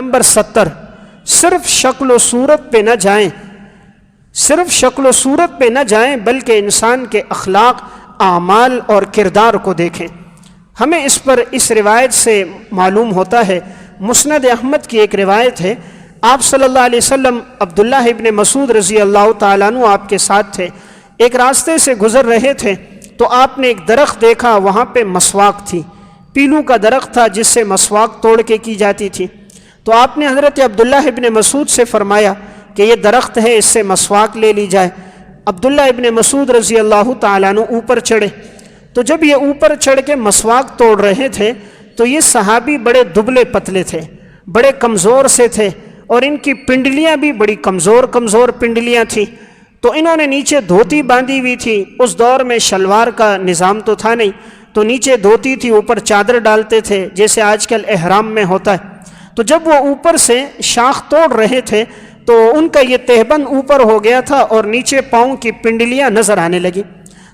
Number 70، صرف شکل و صورت پہ نہ جائیں، صرف شکل و صورت پہ نہ جائیں بلکہ انسان کے اخلاق، اعمال اور کردار کو دیکھیں۔ ہمیں اس روایت سے معلوم ہوتا ہے، مسند احمد کی ایک روایت ہے، آپ صلی اللہ علیہ وسلم عبداللہ ابن مسعود رضی اللہ تعالیٰ عنہ آپ کے ساتھ تھے، ایک راستے سے گزر رہے تھے تو آپ نے ایک درخت دیکھا، وہاں پہ مسواک تھی، پیلو کا درخت تھا جس سے مسواک توڑ کے کی جاتی تھی۔ تو آپ نے حضرت عبداللہ ابن مسعود سے فرمایا کہ یہ درخت ہے، اس سے مسواک لے لی جائے۔ عبداللہ ابن مسعود رضی اللہ تعالیٰ عنہ اوپر چڑھے، تو جب یہ اوپر چڑھ کے مسواک توڑ رہے تھے تو یہ صحابی بڑے دبلے پتلے تھے، بڑے کمزور سے تھے، اور ان کی پنڈلیاں بھی بڑی کمزور پنڈلیاں تھیں۔ تو انہوں نے نیچے دھوتی باندھی ہوئی تھی، اس دور میں شلوار کا نظام تو تھا نہیں، تو نیچے دھوتی تھی، اوپر چادر ڈالتے تھے جیسے آج کل احرام میں ہوتا ہے۔ تو جب وہ اوپر سے شاخ توڑ رہے تھے تو ان کا یہ تہبند اوپر ہو گیا تھا اور نیچے پاؤں کی پنڈلیاں نظر آنے لگی۔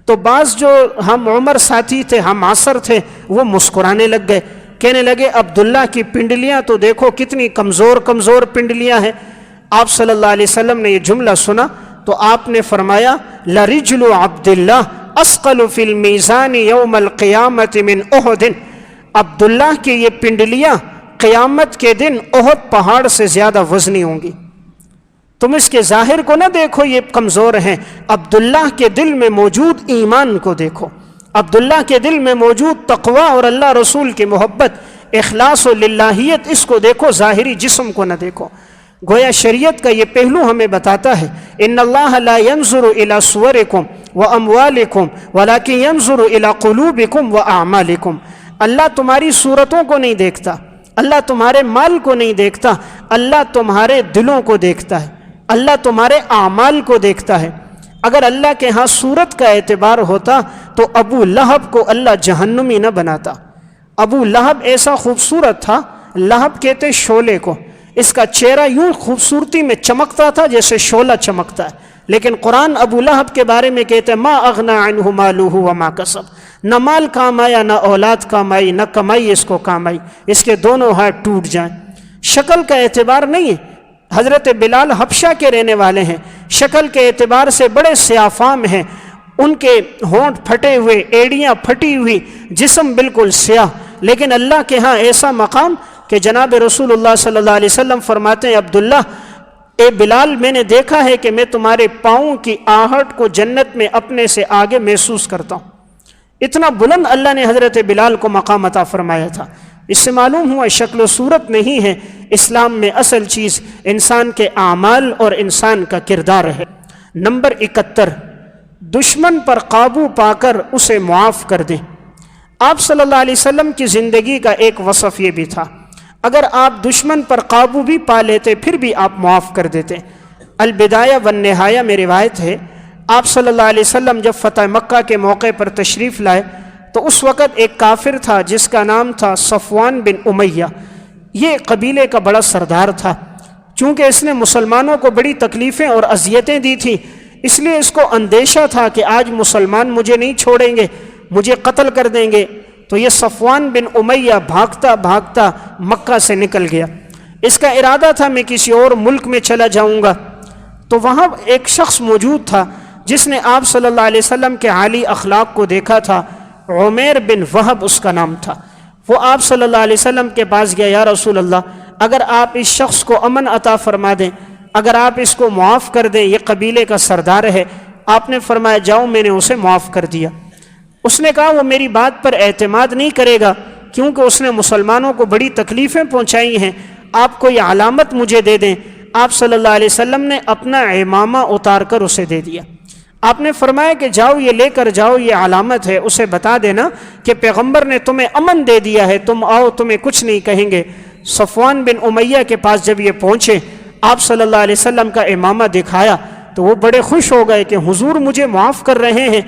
تو بعض جو ہم عمر ساتھی تھے، ہم عصر تھے، وہ مسکرانے لگ گئے، کہنے لگے عبداللہ کی پنڈلیاں تو دیکھو کتنی کمزور پنڈلیاں ہیں۔ آپ صلی اللہ علیہ وسلم نے یہ جملہ سنا تو آپ نے فرمایا لَرِجْلُ عَبْدِ اللَّهِ أَثْقَلُ فِي الْمِيزَانِ يَوْمَ الْقِيَامَةِ مِنْ أُحُدٍ، عبداللہ کی یہ پنڈلیاں قیامت کے دن احد پہاڑ سے زیادہ وزنی ہوں گی۔ تم اس کے ظاہر کو نہ دیکھو یہ کمزور ہیں، عبداللہ کے دل میں موجود ایمان کو دیکھو، عبداللہ کے دل میں موجود تقوی اور اللہ رسول کی محبت، اخلاص و للہیت، اس کو دیکھو، ظاہری جسم کو نہ دیکھو۔ گویا شریعت کا یہ پہلو ہمیں بتاتا ہے، ان اللہ لا ينظر الى صورکم واموالکم ولکن ينظر الى قلوبکم واعمالکم، اللہ تمہاری صورتوں کو نہیں دیکھتا، اللہ تمہارے مال کو نہیں دیکھتا، اللہ تمہارے دلوں کو دیکھتا ہے، اللہ تمہارے اعمال کو دیکھتا ہے۔ اگر اللہ کے ہاں صورت کا اعتبار ہوتا تو ابو لہب کو اللہ جہنمی نہ بناتا۔ ابو لہب ایسا خوبصورت تھا، لہب کہتے شعلے کو، اس کا چہرہ یوں خوبصورتی میں چمکتا تھا جیسے شعلہ چمکتا ہے، لیکن قرآن ابو لہب کے بارے میں کہتے ما اغنى عنہ مالہ وما کسب، نہ مال کام آیا، نہ اولاد کام آئی، نہ کمائی اس کو کام آئی، اس کے دونوں ہاتھ ٹوٹ جائیں۔ شکل کا اعتبار نہیں ہے، حضرت بلال حبشہ کے رہنے والے ہیں، شکل کے اعتبار سے بڑے سیافام ہیں، ان کے ہونٹ پھٹے ہوئے، ایڑیاں پھٹی ہوئی، جسم بالکل سیاہ، لیکن اللہ کے ہاں ایسا مقام کہ جناب رسول اللہ صلی اللہ علیہ وسلم فرماتے ہیں عبداللہ اے بلال، میں نے دیکھا ہے کہ میں تمہارے پاؤں کی آہٹ کو جنت میں اپنے سے آگے محسوس کرتا ہوں۔ اتنا بلند اللہ نے حضرت بلال کو مقام عطا فرمایا تھا۔ اس سے معلوم ہوا شکل و صورت نہیں ہے، اسلام میں اصل چیز انسان کے اعمال اور انسان کا کردار ہے۔ نمبر 71، دشمن پر قابو پا کر اسے معاف کر دیں۔ آپ صلی اللہ علیہ وسلم کی زندگی کا ایک وصف یہ بھی تھا، اگر آپ دشمن پر قابو بھی پا لیتے پھر بھی آپ معاف کر دیتے۔ البدایہ والنہایہ میں روایت ہے، آپ صلی اللہ علیہ وسلم جب فتح مکہ کے موقع پر تشریف لائے تو اس وقت ایک کافر تھا جس کا نام تھا صفوان بن امیہ، یہ قبیلے کا بڑا سردار تھا۔ چونکہ اس نے مسلمانوں کو بڑی تکلیفیں اور اذیتیں دی تھیں، اس لیے اس کو اندیشہ تھا کہ آج مسلمان مجھے نہیں چھوڑیں گے، مجھے قتل کر دیں گے۔ تو یہ صفوان بن امیہ بھاگتا بھاگتا مکہ سے نکل گیا، اس کا ارادہ تھا میں کسی اور ملک میں چلا جاؤں گا۔ تو وہاں ایک شخص موجود تھا جس نے آپ صلی اللہ علیہ وسلم کے عالی اخلاق کو دیکھا تھا، عمیر بن وہب اس کا نام تھا۔ وہ آپ صلی اللہ علیہ وسلم کے پاس گیا، یا رسول اللہ اگر آپ اس شخص کو امن عطا فرما دیں، اگر آپ اس کو معاف کر دیں، یہ قبیلے کا سردار ہے۔ آپ نے فرمایا جاؤ، میں نے اسے معاف کر دیا۔ اس نے کہا وہ میری بات پر اعتماد نہیں کرے گا کیونکہ اس نے مسلمانوں کو بڑی تکلیفیں پہنچائی ہیں، آپ کوئی علامت مجھے دے دیں۔ آپ صلی اللہ علیہ وسلم نے اپنا عمامہ اتار کر اسے دے دیا۔ آپ نے فرمایا کہ جاؤ یہ لے کر جاؤ، یہ علامت ہے، اسے بتا دینا کہ پیغمبر نے تمہیں امن دے دیا ہے، تم آؤ، تمہیں کچھ نہیں کہیں گے۔ صفوان بن امیہ کے پاس جب یہ پہنچے، آپ صلی اللہ علیہ وسلم کا عمامہ دکھایا تو وہ بڑے خوش ہو گئے کہ حضور مجھے معاف کر رہے ہیں۔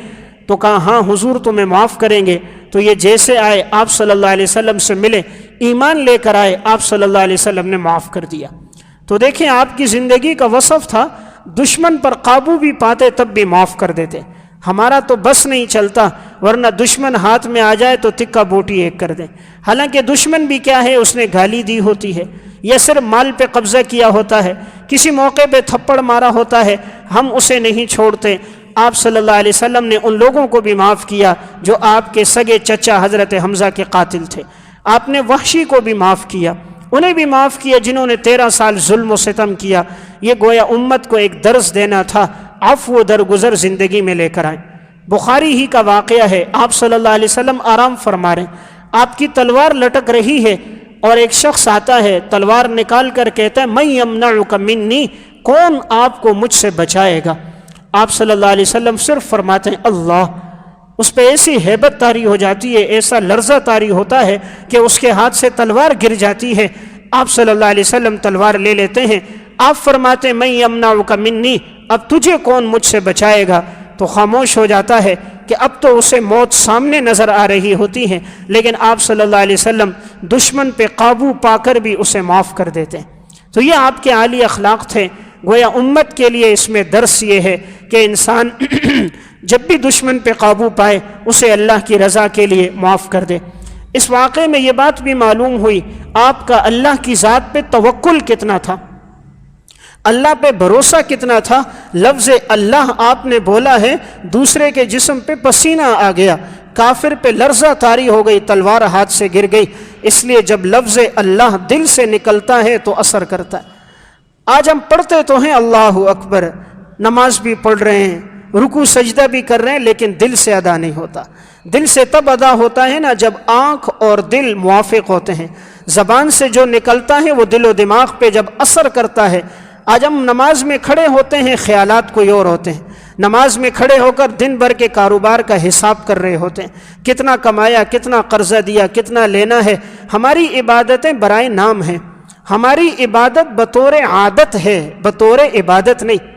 تو کہا ہاں حضور تمہیں معاف کریں گے۔ تو یہ جیسے آئے آپ صلی اللہ علیہ وسلم سے ملے، ایمان لے کر آئے، آپ صلی اللہ علیہ وسلم نے معاف کر دیا۔ تو دیکھیں آپ کی زندگی کا وصف تھا، دشمن پر قابو بھی پاتے تب بھی معاف کر دیتے۔ ہمارا تو بس نہیں چلتا، ورنہ دشمن ہاتھ میں آ جائے تو تکہ بوٹی ایک کر دیں۔ حالانکہ دشمن بھی کیا ہے، اس نے گالی دی ہوتی ہے یا صرف مال پہ قبضہ کیا ہوتا ہے، کسی موقع پہ تھپڑ مارا ہوتا ہے، ہم اسے نہیں چھوڑتے۔ آپ صلی اللہ علیہ وسلم نے ان لوگوں کو بھی معاف کیا جو آپ کے سگے چچا حضرت حمزہ کے قاتل تھے۔ آپ نے وحشی کو بھی معاف کیا، انہیں بھی معاف کیا جنہوں نے 13 سال ظلم و ستم کیا۔ یہ گویا امت کو ایک درس دینا تھا، عفو و درگزر زندگی میں لے کر آئیں۔ بخاری ہی کا واقعہ ہے، آپ صلی اللہ علیہ وسلم آرام فرما رہے ہیں، آپ کی تلوار لٹک رہی ہے اور ایک شخص آتا ہے، تلوار نکال کر کہتا ہے من یمنعک منی، کون آپ کو مجھ سے بچائے گا؟ آپ صلی اللہ علیہ وسلم صرف فرماتے ہیں اللہ۔ اس پہ ایسی ہیبت طاری ہو جاتی ہے، ایسا لرزہ طاری ہوتا ہے کہ اس کے ہاتھ سے تلوار گر جاتی ہے۔ آپ صلی اللہ علیہ وسلم تلوار لے لیتے ہیں، آپ فرماتے ہیں من یمنعک منی، اب تجھے کون مجھ سے بچائے گا؟ تو خاموش ہو جاتا ہے کہ اب تو اسے موت سامنے نظر آ رہی ہوتی ہے، لیکن آپ صلی اللہ علیہ وسلم دشمن پہ قابو پا کر بھی اسے معاف کر دیتے ہیں۔ تو یہ آپ کے عالی اخلاق تھے۔ گویا امت کے لیے اس میں درس یہ ہے کہ انسان جب بھی دشمن پہ قابو پائے اسے اللہ کی رضا کے لیے معاف کر دے۔ اس واقعے میں یہ بات بھی معلوم ہوئی آپ کا اللہ کی ذات پہ توکل کتنا تھا، اللہ پہ بھروسہ کتنا تھا۔ لفظ اللہ آپ نے بولا ہے، دوسرے کے جسم پہ پسینہ آ گیا، کافر پہ لرزہ طاری ہو گئی، تلوار ہاتھ سے گر گئی۔ اس لیے جب لفظ اللہ دل سے نکلتا ہے تو اثر کرتا ہے۔ آج ہم پڑھتے تو ہیں اللہ اکبر، نماز بھی پڑھ رہے ہیں، رکوع سجدہ بھی کر رہے ہیں، لیکن دل سے ادا نہیں ہوتا۔ دل سے تب ادا ہوتا ہے نا جب آنکھ اور دل موافق ہوتے ہیں۔ زبان سے جو نکلتا ہے وہ دل و دماغ پہ جب اثر کرتا ہے۔ آج ہم نماز میں کھڑے ہوتے ہیں، خیالات کوئی اور ہوتے ہیں۔ نماز میں کھڑے ہو کر دن بھر کے کاروبار کا حساب کر رہے ہوتے ہیں، کتنا کمایا، کتنا قرضہ دیا، کتنا لینا ہے۔ ہماری عبادتیں برائے نام ہیں، ہماری عبادت بطور عادت ہے، بطور عبادت نہیں۔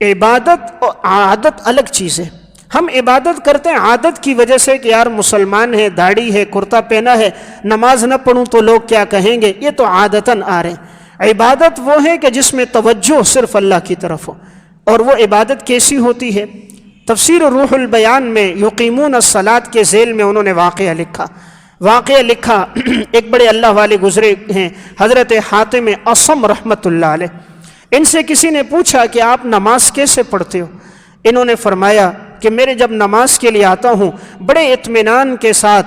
عبادت اور عادت الگ چیز ہے۔ ہم عبادت کرتے ہیں عادت کی وجہ سے کہ یار مسلمان ہے، داڑھی ہے، کرتا پہنا ہے، نماز نہ پڑھوں تو لوگ کیا کہیں گے، یہ تو عادتاً آ رہے ہیں۔ عبادت وہ ہے کہ جس میں توجہ صرف اللہ کی طرف ہو، اور وہ عبادت کیسی ہوتی ہے؟ تفسیر روح البیان میں یقیمون الصلاۃ کے ذیل میں انہوں نے واقعہ لکھا ایک بڑے اللہ والے گزرے ہیں، حضرت حاتم اصم رحمۃ اللہ علیہ۔ ان سے کسی نے پوچھا کہ آپ نماز کیسے پڑھتے ہو؟ انہوں نے فرمایا کہ میرے جب نماز کے لیے آتا ہوں بڑے اطمینان کے ساتھ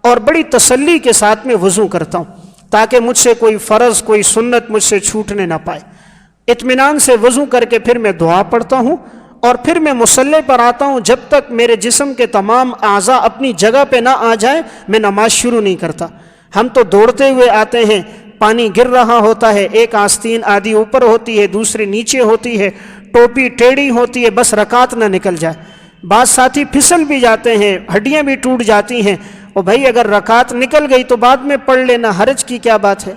اور بڑی تسلی کے ساتھ میں وضو کرتا ہوں، تاکہ مجھ سے کوئی فرض، کوئی سنت مجھ سے چھوٹنے نہ پائے۔ اطمینان سے وضو کر کے پھر میں دعا پڑھتا ہوں، اور پھر میں مصلی پر آتا ہوں۔ جب تک میرے جسم کے تمام اعضاء اپنی جگہ پہ نہ آ جائیں میں نماز شروع نہیں کرتا۔ ہم تو دوڑتے ہوئے آتے ہیں، پانی گر رہا ہوتا ہے، ایک آستین آدھی اوپر ہوتی ہے، دوسری نیچے ہوتی ہے، ٹوپی ٹیڑھی ہوتی ہے، بس رکعت نہ نکل جائے۔ بعض ساتھی پھسل بھی جاتے ہیں، ہڈیاں بھی ٹوٹ جاتی ہیں، اور بھائی اگر رکعت نکل گئی تو بعد میں پڑھ لینا، حرج کی کیا بات ہے؟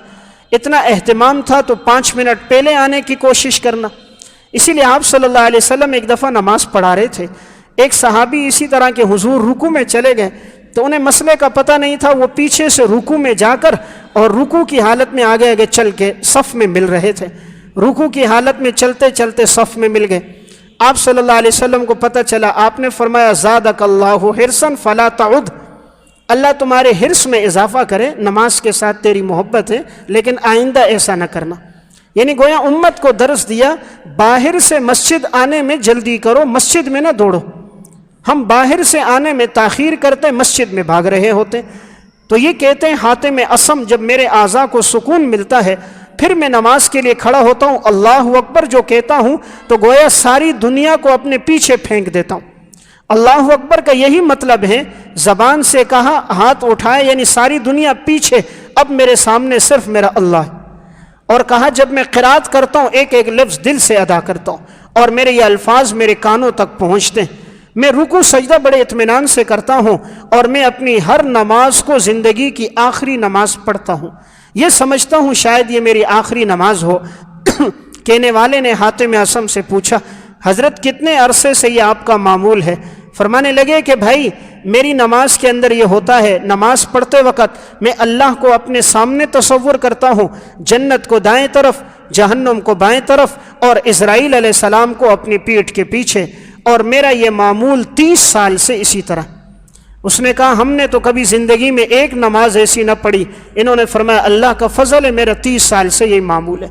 اتنا اہتمام تھا تو 5 منٹ پہلے آنے کی کوشش کرنا۔ اسی لیے آپ صلی اللہ علیہ وسلم ایک دفعہ نماز پڑھا رہے تھے، ایک صحابی اسی طرح کے حضور رکوع میں چلے گئے تو انہیں مسئلے کا پتہ نہیں تھا، وہ پیچھے سے رکوع میں جا کر اور رکوع کی حالت میں آگے آگے چل کے صف میں مل رہے تھے، رکوع کی حالت میں چلتے چلتے صف میں مل گئے۔ آپ صلی اللہ علیہ وسلم کو پتہ چلا، آپ نے فرمایا زادک اللہ حرصا فلا تعد، اللہ تمہارے حرص میں اضافہ کرے، نماز کے ساتھ تیری محبت ہے لیکن آئندہ ایسا نہ کرنا۔ یعنی گویا امت کو درس دیا، باہر سے مسجد آنے میں جلدی کرو، مسجد میں نہ دوڑو۔ ہم باہر سے آنے میں تاخیر کرتے، مسجد میں بھاگ رہے ہوتے۔ تو یہ کہتے ہیں حاتم اصم، جب میرے اعضاء کو سکون ملتا ہے پھر میں نماز کے لیے کھڑا ہوتا ہوں، اللہ اکبر جو کہتا ہوں تو گویا ساری دنیا کو اپنے پیچھے پھینک دیتا ہوں۔ اللہ اکبر کا یہی مطلب ہے، زبان سے کہا، ہاتھ اٹھائے، یعنی ساری دنیا پیچھے، اب میرے سامنے صرف میرا اللہ ہے۔ اور کہا جب میں قرات کرتا ہوں ایک ایک لفظ دل سے ادا کرتا ہوں، اور میرے یہ الفاظ میرے کانوں تک پہنچتے ہیں۔ میں رکوع سجدہ بڑے اطمینان سے کرتا ہوں، اور میں اپنی ہر نماز کو زندگی کی آخری نماز پڑھتا ہوں، یہ سمجھتا ہوں شاید یہ میری آخری نماز ہو۔ کہنے والے نے حاتم اصم سے پوچھا حضرت کتنے عرصے سے یہ آپ کا معمول ہے؟ فرمانے لگے کہ بھائی میری نماز کے اندر یہ ہوتا ہے، نماز پڑھتے وقت میں اللہ کو اپنے سامنے تصور کرتا ہوں، جنت کو دائیں طرف، جہنم کو بائیں طرف، اور اسرائیل علیہ السلام کو اپنی پیٹھ کے پیچھے، اور میرا یہ معمول 30 سال سے اسی طرح۔ اس نے کہا ہم نے تو کبھی زندگی میں ایک نماز ایسی نہ پڑھی. انہوں نے فرمایا اللہ کا فضل ہے، میرا 30 سال سے یہی معمول ہے.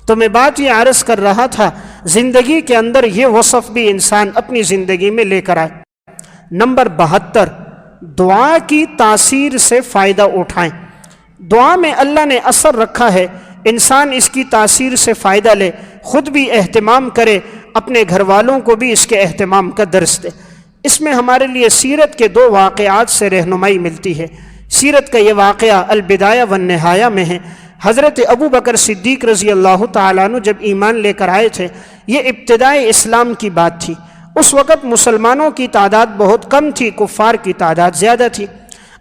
تو میں بات یہ عرض کر رہا تھا، زندگی کے اندر یہ وصف بھی انسان اپنی زندگی میں لے کر آئے. نمبر 72، دعا کی تاثیر سے فائدہ اٹھائیں. دعا میں اللہ نے اثر رکھا ہے، انسان اس کی تاثیر سے فائدہ لے، خود بھی اہتمام کرے، اپنے گھر والوں کو بھی اس کے اہتمام کا درس دے. اس میں ہمارے لیے سیرت کے 2 واقعات سے رہنمائی ملتی ہے. سیرت کا یہ واقعہ البدایہ والنہایہ میں ہے. حضرت ابو بکر صدیق رضی اللہ تعالیٰ عنہ جب ایمان لے کر آئے تھے، یہ ابتدائی اسلام کی بات تھی. اس وقت مسلمانوں کی تعداد بہت کم تھی، کفار کی تعداد زیادہ تھی.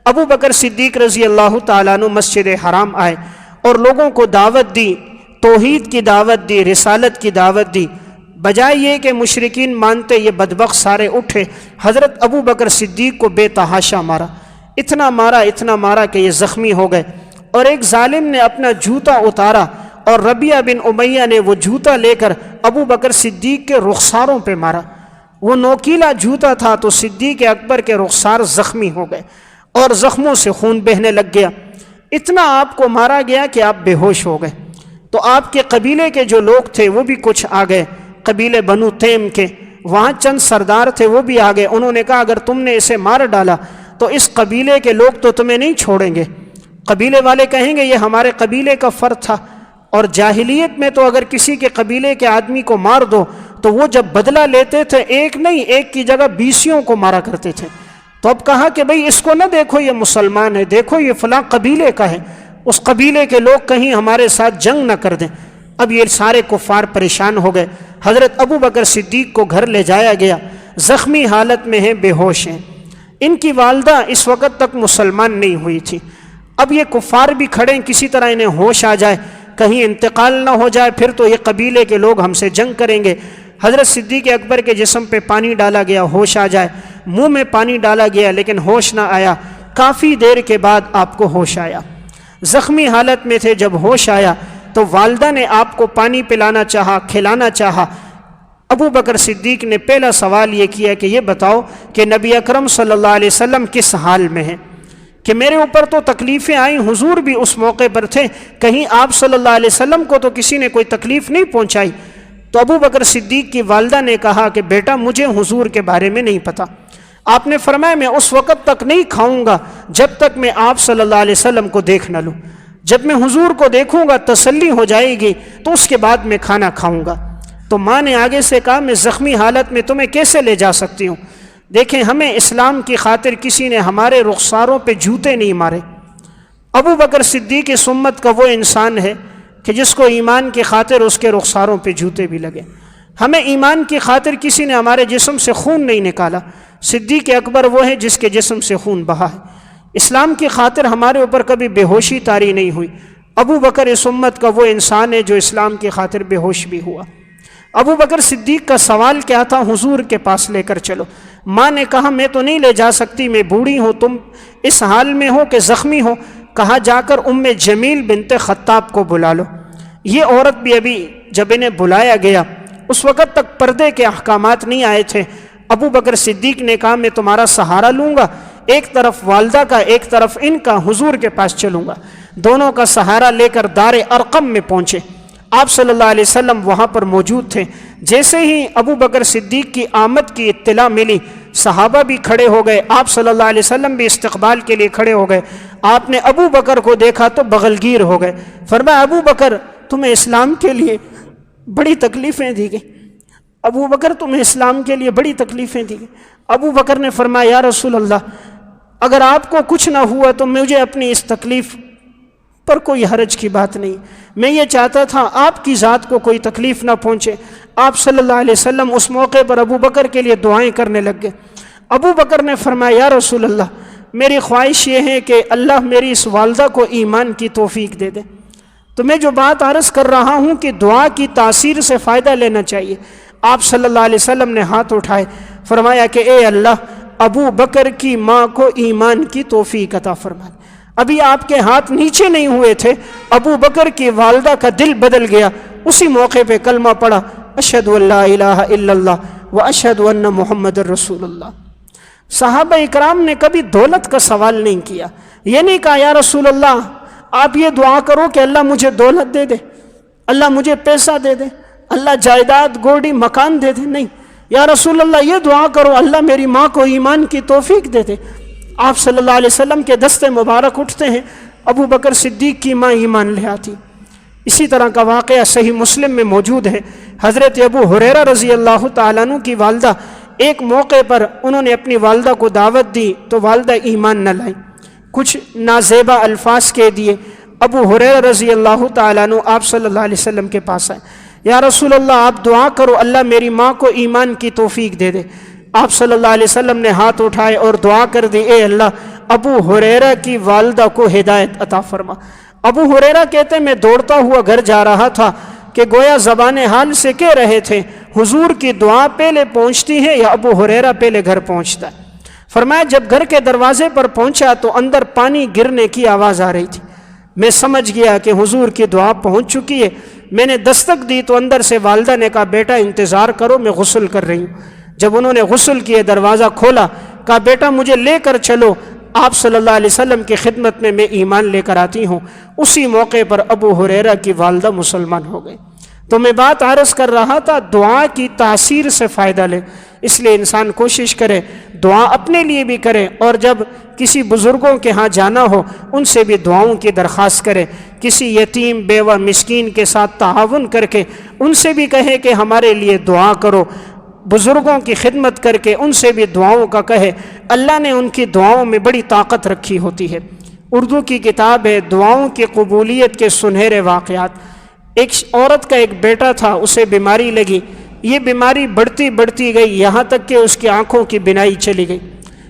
ابو بکر صدیق رضی اللہ تعالیٰ عنہ مسجد حرام آئے اور لوگوں کو دعوت دی، توحید کی دعوت دی، رسالت کی دعوت دی. بجائے یہ کہ مشرکین مانتے، یہ بدبخت سارے اٹھے، حضرت ابو بکر صدیق کو بے تحاشا مارا. اتنا مارا کہ یہ زخمی ہو گئے. اور ایک ظالم نے اپنا جوتا اتارا اور ربیعہ بن امیہ نے وہ جوتا لے کر ابو بکر صدیق کے رخساروں پہ مارا. وہ نوکیلا جوتا تھا تو صدیق اکبر کے رخسار زخمی ہو گئے اور زخموں سے خون بہنے لگ گیا. اتنا آپ کو مارا گیا کہ آپ بے ہوش ہو گئے. تو آپ کے قبیلے کے جو لوگ تھے وہ بھی کچھ آ گئے، قبیلے بنو تیم کے. وہاں چند سردار تھے، وہ بھی آ گئے. انہوں نے کہا اگر تم نے اسے مار ڈالا تو اس قبیلے کے لوگ تو تمہیں نہیں چھوڑیں گے. قبیلے والے کہیں گے یہ ہمارے قبیلے کا فرد تھا. اور جاہلیت میں تو اگر کسی کے قبیلے کے آدمی کو مار دو تو وہ جب بدلہ لیتے تھے ایک نہیں، ایک کی جگہ 20 کو مارا کرتے تھے. تو اب کہا کہ بھئی اس کو نہ دیکھو یہ مسلمان ہے، دیکھو یہ فلاں قبیلے کا ہے، اس قبیلے کے لوگ کہیں ہمارے ساتھ جنگ نہ کر دیں. اب یہ سارے کفار پریشان ہو گئے. حضرت ابو بکر صدیق کو گھر لے جایا گیا، زخمی حالت میں ہیں، بے ہوش ہیں. ان کی والدہ اس وقت تک مسلمان نہیں ہوئی تھی. اب یہ کفار بھی کھڑے ہیں، کسی طرح انہیں ہوش آ جائے، کہیں انتقال نہ ہو جائے، پھر تو یہ قبیلے کے لوگ ہم سے جنگ کریں گے. حضرت صدیق اکبر کے جسم پہ پانی ڈالا گیا، ہوش آ جائے. منہ میں پانی ڈالا گیا لیکن ہوش نہ آیا. کافی دیر کے بعد آپ کو ہوش آیا. زخمی حالت میں تھے، جب ہوش آیا تو والدہ نے آپ کو پانی پلانا چاہا، کھلانا چاہا. ابو بکر صدیق نے پہلا سوال یہ کیا کہ یہ بتاؤ کہ نبی اکرم صلی اللہ علیہ وسلم کس حال میں ہیں، کہ میرے اوپر تو تکلیفیں آئیں، حضور بھی اس موقع پر تھے، کہیں آپ صلی اللہ علیہ وسلم کو تو کسی نے کوئی تکلیف نہیں پہنچائی. تو ابو بکر صدیق کی والدہ نے کہا کہ بیٹا مجھے حضور کے بارے میں نہیں پتا. آپ نے فرمایا میں اس وقت تک نہیں کھاؤں گا جب تک میں آپ صلی اللہ علیہ وسلم کو دیکھ نہ لوں. جب میں حضور کو دیکھوں گا تسلی ہو جائے گی تو اس کے بعد میں کھانا کھاؤں گا. تو ماں نے آگے سے کہا میں زخمی حالت میں تمہیں کیسے لے جا سکتی ہوں. دیکھیں ہمیں اسلام کی خاطر کسی نے ہمارے رخساروں پہ جوتے نہیں مارے. ابو بکر صدیق اس امت کا وہ انسان ہے کہ جس کو ایمان کی خاطر اس کے رخساروں پہ جوتے بھی لگے. ہمیں ایمان کی خاطر کسی نے ہمارے جسم سے خون نہیں نکالا. صدیق اکبر وہ ہے جس کے جسم سے خون بہا ہے. اسلام کی خاطر ہمارے اوپر کبھی بے ہوشی طاری نہیں ہوئی. ابو بکر اس امت کا وہ انسان ہے جو اسلام کی خاطر بے ہوش بھی ہوا. ابو بکر صدیق کا سوال کیا تھا، حضور کے پاس لے کر چلو. ماں نے کہا میں تو نہیں لے جا سکتی، میں بوڑھی ہوں، تم اس حال میں ہو کہ زخمی ہو. کہا جا کر ام جمیل بنت خطاب کو بلا لو. یہ عورت بھی ابھی جب انہیں بلایا گیا اس وقت تک پردے کے احکامات نہیں آئے تھے. ابو بکر صدیق نے کہا میں تمہارا سہارا لوں گا، ایک طرف والدہ کا ایک طرف ان کا، حضور کے پاس چلوں گا. دونوں کا سہارا لے کر دار ارقم میں پہنچے. آپ صلی اللہ علیہ وسلم وہاں پر موجود تھے. جیسے ہی ابو بکر صدیق کی آمد کی اطلاع ملی صحابہ بھی کھڑے ہو گئے، آپ صلی اللہ علیہ وسلم بھی استقبال کے لیے کھڑے ہو گئے. آپ نے ابو بکر کو دیکھا تو بغلگیر ہو گئے. فرمایا ابو بکر تمہیں اسلام کے لیے بڑی تکلیفیں دی گئی. ابو بکر تمہیں اسلام کے لیے بڑی تکلیفیں دی گئی. ابو بکر نے فرمایا یا رسول اللہ اگر آپ کو کچھ نہ ہوا تو مجھے اپنی اس تکلیف پر کوئی حرج کی بات نہیں. میں یہ چاہتا تھا آپ کی ذات کو کوئی تکلیف نہ پہنچے. آپ صلی اللہ علیہ وسلم اس موقع پر ابو بکر کے لیے دعائیں کرنے لگ گئے. ابو بکر نے فرمایا یا رسول اللہ میری خواہش یہ ہے کہ اللہ میری اس والدہ کو ایمان کی توفیق دے دے. تو میں جو بات عرض کر رہا ہوں کہ دعا کی تاثیر سے فائدہ لینا چاہیے. آپ صلی اللہ علیہ وسلم نے ہاتھ اٹھائے، فرمایا کہ اے اللہ ابو بکر کی ماں کو ایمان کی توفیق عطا فرما. ابھی آپ کے ہاتھ نیچے نہیں ہوئے تھے، ابو بکر کی والدہ کا دل بدل گیا. اسی موقع پہ کلمہ پڑھا اشہد ان لا الہ الا اللہ و اشہد ان محمد رسول اللہ. صحابہ اکرام نے کبھی دولت کا سوال نہیں کیا، یہ نہیں کہا یا رسول اللہ آپ یہ دعا کرو کہ اللہ مجھے دولت دے دے، اللہ مجھے پیسہ دے دے، اللہ جائیداد گوڑی مکان دے دے، نہیں، یا رسول اللہ یہ دعا کرو اللہ میری ماں کو ایمان کی توفیق دے دے۔ آپ صلی اللہ علیہ وسلم کے دستے مبارک اٹھتے ہیں، ابو بکر صدیق کی ماں ایمان لے آتی۔ اسی طرح کا واقعہ صحیح مسلم میں موجود ہے، حضرت ابو ہریرہ رضی اللہ تعالیٰ عنہ کی والدہ ایک موقع پر انہوں نے اپنی والدہ کو دعوت دی تو والدہ ایمان نہ لائیں، کچھ نازیبا الفاظ کہہ دیے۔ ابو ہریرہ رضی اللہ تعالیٰ عنہ آپ صلی اللہ علیہ وسلم کے پاس آئے، یا رسول اللہ آپ دعا کرو اللہ میری ماں کو ایمان کی توفیق دے دے۔ آپ صلی اللہ علیہ وسلم نے ہاتھ اٹھائے اور دعا کر دی، اے اللہ ابو ہریرہ کی والدہ کو ہدایت عطا فرما۔ ابو ہریرہ کہتے میں دوڑتا ہوا گھر جا رہا تھا کہ گویا زبان حال سے کہہ رہے تھے حضور کی دعا پہلے پہنچتی ہے یا ابو ہریرہ پہلے گھر پہنچتا ہے؟ فرمایا جب گھر کے دروازے پر پہنچا تو اندر پانی گرنے کی آواز آ رہی تھی، میں سمجھ گیا کہ حضور کی دعا پہنچ چکی ہے۔ میں نے دستک دی تو اندر سے والدہ نے کہا بیٹا انتظار کرو میں غسل کر رہی ہوں۔ جب انہوں نے غسل کیے دروازہ کھولا، کہا بیٹا مجھے لے کر چلو، آپ صلی اللہ علیہ وسلم کی خدمت میں ایمان لے کر آتی ہوں۔ اسی موقع پر ابو ہریرہ کی والدہ مسلمان ہو گئے۔ تو میں بات عرض کر رہا تھا دعا کی تاثیر سے فائدہ لے، اس لیے انسان کوشش کرے دعا اپنے لیے بھی کرے، اور جب کسی بزرگوں کے ہاں جانا ہو ان سے بھی دعاؤں کی درخواست کرے، کسی یتیم بیوہ مسکین کے ساتھ تعاون کر کے ان سے بھی کہے کہ ہمارے لیے دعا کرو، بزرگوں کی خدمت کر کے ان سے بھی دعاؤں کا کہے، اللہ نے ان کی دعاؤں میں بڑی طاقت رکھی ہوتی ہے۔ اردو کی کتاب ہے دعاؤں کی قبولیت کے سنہرے واقعات۔ ایک عورت کا ایک بیٹا تھا، اسے بیماری لگی، یہ بیماری بڑھتی بڑھتی گئی یہاں تک کہ اس کی آنکھوں کی بینائی چلی گئی۔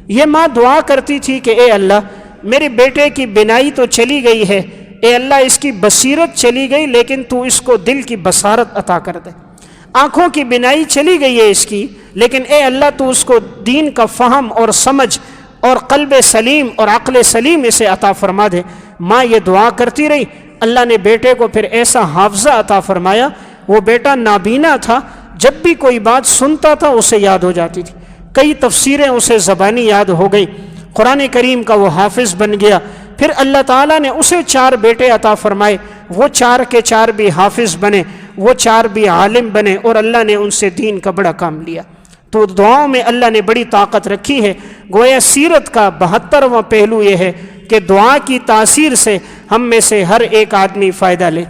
یہ ماں دعا کرتی تھی کہ اے اللہ میرے بیٹے کی بینائی تو چلی گئی ہے، اے اللہ اس کی بصیرت چلی گئی لیکن تو اس کو دل کی بصارت عطا کر دے۔ آنکھوں کی بینائی چلی گئی ہے اس کی، لیکن اے اللہ تو اس کو دین کا فہم اور سمجھ اور قلب سلیم اور عقل سلیم اسے عطا فرما دے۔ ماں یہ دعا کرتی رہی، اللہ نے بیٹے کو پھر ایسا حافظہ عطا فرمایا، وہ بیٹا نابینا تھا، جب بھی کوئی بات سنتا تھا اسے یاد ہو جاتی تھی، کئی تفسیریں اسے زبانی یاد ہو گئی، قرآن کریم کا وہ حافظ بن گیا۔ پھر اللہ تعالیٰ نے اسے 4 بیٹے عطا فرمائے، وہ 4 کے 4 بھی حافظ بنے، وہ 4 بھی عالم بنے، اور اللہ نے ان سے دین کا بڑا کام لیا۔ تو دعاؤں میں اللہ نے بڑی طاقت رکھی ہے۔ گویا سیرت کا 72واں پہلو یہ ہے کہ دعا کی تاثیر سے ہم میں سے ہر ایک آدمی فائدہ لے۔